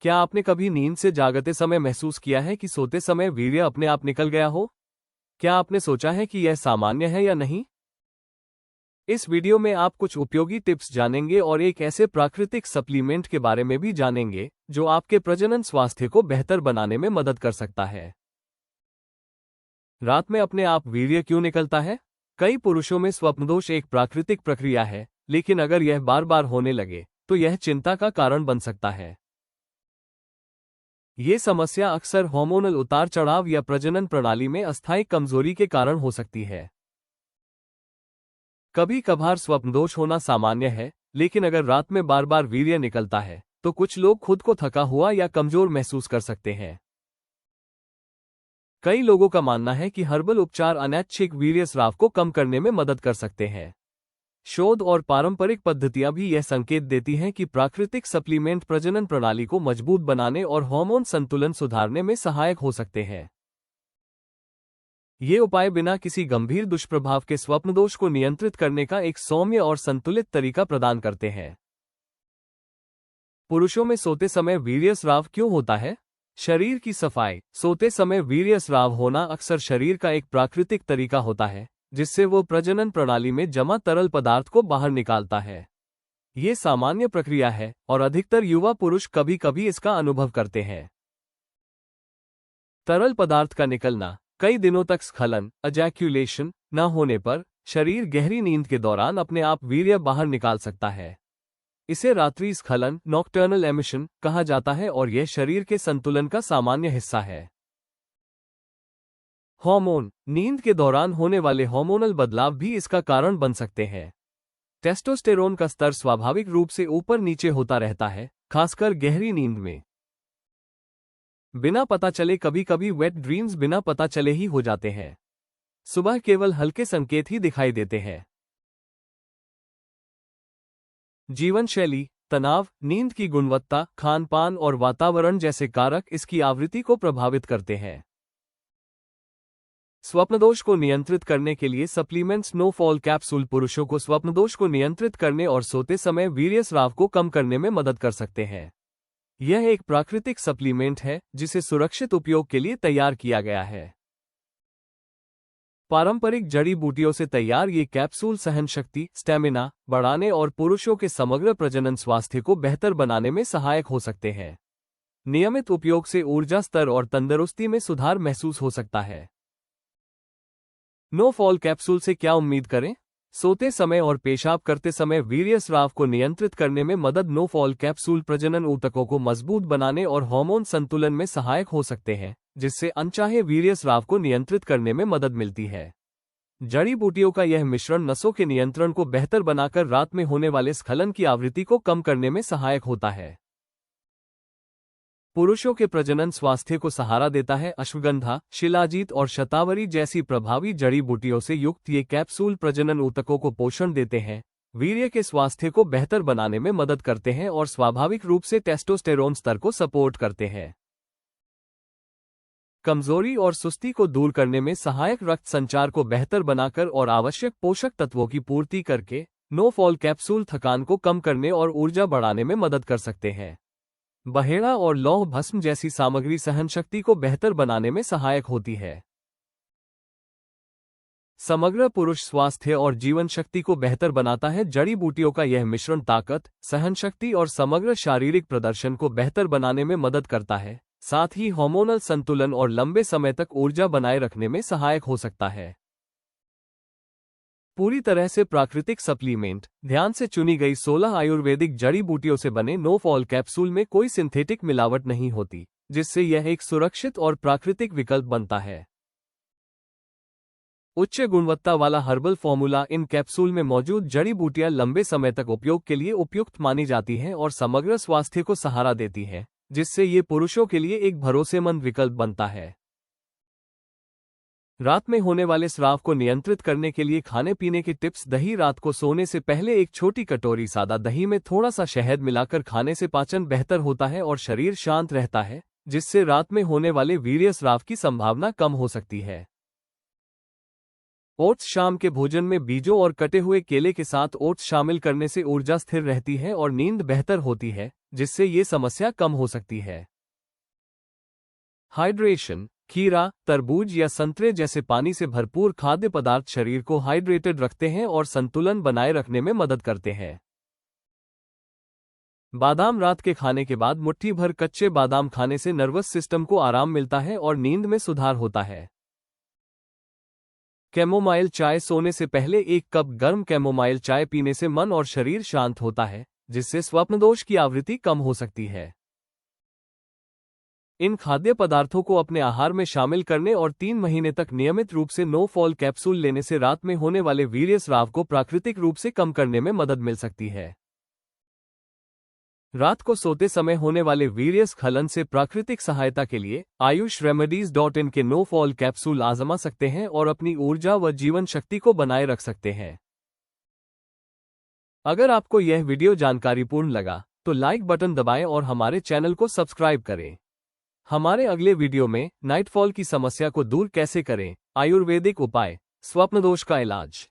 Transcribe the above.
क्या आपने कभी नींद से जागते समय महसूस किया है कि सोते समय वीर्य अपने आप निकल गया हो? क्या आपने सोचा है कि यह सामान्य है या नहीं? इस वीडियो में आप कुछ उपयोगी टिप्स जानेंगे और एक ऐसे प्राकृतिक सप्लीमेंट के बारे में भी जानेंगे जो आपके प्रजनन स्वास्थ्य को बेहतर बनाने में मदद कर सकता है। रात में अपने आप वीर्य क्यों निकलता है? कई पुरुषों में स्वप्नदोष एक प्राकृतिक प्रक्रिया है, लेकिन अगर यह बार बार होने लगे तो यह चिंता का कारण बन सकता है। ये समस्या अक्सर हार्मोनल उतार चढ़ाव या प्रजनन प्रणाली में अस्थायी कमजोरी के कारण हो सकती है। कभी कभार स्वप्नदोष होना सामान्य है, लेकिन अगर रात में बार बार वीर्य निकलता है तो कुछ लोग खुद को थका हुआ या कमजोर महसूस कर सकते हैं। कई लोगों का मानना है कि हर्बल उपचार अनैच्छिक वीर्यस्राव को कम करने में मदद कर सकते हैं। शोध और पारंपरिक पद्धतियां भी यह संकेत देती हैं कि प्राकृतिक सप्लीमेंट प्रजनन प्रणाली को मजबूत बनाने और हार्मोन संतुलन सुधारने में सहायक हो सकते हैं। ये उपाय बिना किसी गंभीर दुष्प्रभाव के स्वप्नदोष को नियंत्रित करने का एक सौम्य और संतुलित तरीका प्रदान करते हैं। पुरुषों में सोते समय वीर्यस्राव क्यों होता है? शरीर की सफाई। सोते समय वीर्यस्राव होना अक्सर शरीर का एक प्राकृतिक तरीका होता है, जिससे वो प्रजनन प्रणाली में जमा तरल पदार्थ को बाहर निकालता है। ये सामान्य प्रक्रिया है और अधिकतर युवा पुरुष कभी कभी इसका अनुभव करते हैं। तरल पदार्थ का निकलना। कई दिनों तक स्खलन एजैक्यूलेशन न होने पर शरीर गहरी नींद के दौरान अपने आप वीर्य बाहर निकाल सकता है। इसे रात्रि स्खलन नॉकटर्नल एमिशन कहा जाता है और यह शरीर के संतुलन का सामान्य हिस्सा है। हार्मोन। नींद के दौरान होने वाले हार्मोनल बदलाव भी इसका कारण बन सकते हैं। टेस्टोस्टेरोन का स्तर स्वाभाविक रूप से ऊपर नीचे होता रहता है, खासकर गहरी नींद में। बिना पता चले कभी कभी वेट ड्रीम्स बिना पता चले ही हो जाते हैं। सुबह केवल हल्के संकेत ही दिखाई देते हैं। जीवन शैली, तनाव, नींद की गुणवत्ता, खान-पान और वातावरण जैसे कारक इसकी आवृत्ति को प्रभावित करते हैं। स्वप्नदोष को नियंत्रित करने के लिए सप्लीमेंट स्नोफॉल कैप्सूल पुरुषों को स्वप्नदोष को नियंत्रित करने और सोते समय वीर्यस्राव को कम करने में मदद कर सकते हैं। यह एक प्राकृतिक सप्लीमेंट है जिसे सुरक्षित उपयोग के लिए तैयार किया गया है। पारंपरिक जड़ी बूटियों से तैयार ये कैप्सूल सहनशक्ति, स्टैमिना बढ़ाने और पुरुषों के समग्र प्रजनन स्वास्थ्य को बेहतर बनाने में सहायक हो सकते हैं। नियमित उपयोग से ऊर्जा स्तर और तंदुरुस्ती में सुधार महसूस हो सकता है। नो फॉल कैप्सूल से क्या उम्मीद करें? सोते समय और पेशाब करते समय वीर्यस्राव को नियंत्रित करने में मदद। नो फॉल कैप्सूल प्रजनन ऊतकों को मजबूत बनाने और हार्मोन संतुलन में सहायक हो सकते हैं, जिससे अनचाहे वीर्यस्राव को नियंत्रित करने में मदद मिलती है। जड़ी बूटियों का यह मिश्रण नसों के नियंत्रण को बेहतर बनाकर रात में होने वाले स्खलन की आवृत्ति को कम करने में सहायक होता है। पुरुषों के प्रजनन स्वास्थ्य को सहारा देता है। अश्वगंधा, शिलाजीत और शतावरी जैसी प्रभावी जड़ी बूटियों से युक्त ये कैप्सूल प्रजनन ऊतकों को पोषण देते हैं, वीर्य के स्वास्थ्य को बेहतर बनाने में मदद करते हैं और स्वाभाविक रूप से टेस्टोस्टेरोन स्तर को सपोर्ट करते हैं। कमजोरी और सुस्ती को दूर करने में सहायक, रक्त संचार को बेहतर बनाकर और आवश्यक पोषक तत्वों की पूर्ति करके नो फॉल कैप्सूल थकान को कम करने और ऊर्जा बढ़ाने में मदद कर सकते हैं। बहेड़ा और लौह भस्म जैसी सामग्री सहनशक्ति को बेहतर बनाने में सहायक होती है। समग्र पुरुष स्वास्थ्य और जीवन शक्ति को बेहतर बनाता है। जड़ी बूटियों का यह मिश्रण ताकत, सहनशक्ति और समग्र शारीरिक प्रदर्शन को बेहतर बनाने में मदद करता है, साथ ही हार्मोनल संतुलन और लंबे समय तक ऊर्जा बनाए रखने में सहायक हो सकता है। पूरी तरह से प्राकृतिक सप्लीमेंट। ध्यान से चुनी गई 16 आयुर्वेदिक जड़ी बूटियों से बने नो फॉल कैप्सूल में कोई सिंथेटिक मिलावट नहीं होती, जिससे यह एक सुरक्षित और प्राकृतिक विकल्प बनता है। उच्च गुणवत्ता वाला हर्बल फॉर्मूला। इन कैप्सूल में मौजूद जड़ी बूटियां लंबे समय तक उपयोग के लिए उपयुक्त मानी जाती हैं और समग्र स्वास्थ्य को सहारा देती हैं, जिससे ये पुरुषों के लिए एक भरोसेमंद विकल्प बनता है। रात में होने वाले स्राव को नियंत्रित करने के लिए खाने पीने की टिप्स। दही। रात को सोने से पहले एक छोटी कटोरी सादा दही में थोड़ा सा शहद मिलाकर खाने से पाचन बेहतर होता है और शरीर शांत रहता है, जिससे रात में होने वाले वीर्यस्राव की संभावना कम हो सकती है। ओट्स। शाम के भोजन में बीजों और कटे हुए केले के साथ ओट्स शामिल करने से ऊर्जा स्थिर रहती है और नींद बेहतर होती है, जिससे ये समस्या कम हो सकती है। हाइड्रेशन। खीरा, तरबूज या संतरे जैसे पानी से भरपूर खाद्य पदार्थ शरीर को हाइड्रेटेड रखते हैं और संतुलन बनाए रखने में मदद करते हैं। बादाम। रात के खाने के बाद मुट्ठी भर कच्चे बादाम खाने से नर्वस सिस्टम को आराम मिलता है और नींद में सुधार होता है। कैमोमाइल चाय। सोने से पहले 1 कप गर्म कैमोमाइल चाय पीने से मन और शरीर शांत होता है, जिससे स्वप्नदोष की आवृत्ति कम हो सकती है। इन खाद्य पदार्थों को अपने आहार में शामिल करने और 3 महीने तक नियमित रूप से नो फॉल कैप्सूल लेने से रात में होने वाले वीर्यस्राव को प्राकृतिक रूप से कम करने में मदद मिल सकती है। रात को सोते समय होने वाले वीर्यस्खलन से प्राकृतिक सहायता के लिए ayushRemedies.in के नो फॉल कैप्सूल आजमा सकते हैं और अपनी ऊर्जा व जीवन शक्ति को बनाए रख सकते हैं। अगर आपको यह वीडियो जानकारीपूर्ण लगा तो लाइक बटन दबाएं और हमारे चैनल को सब्सक्राइब करें। हमारे अगले वीडियो में नाइटफॉल की समस्या को दूर कैसे करें, आयुर्वेदिक उपाय, स्वप्नदोष का इलाज।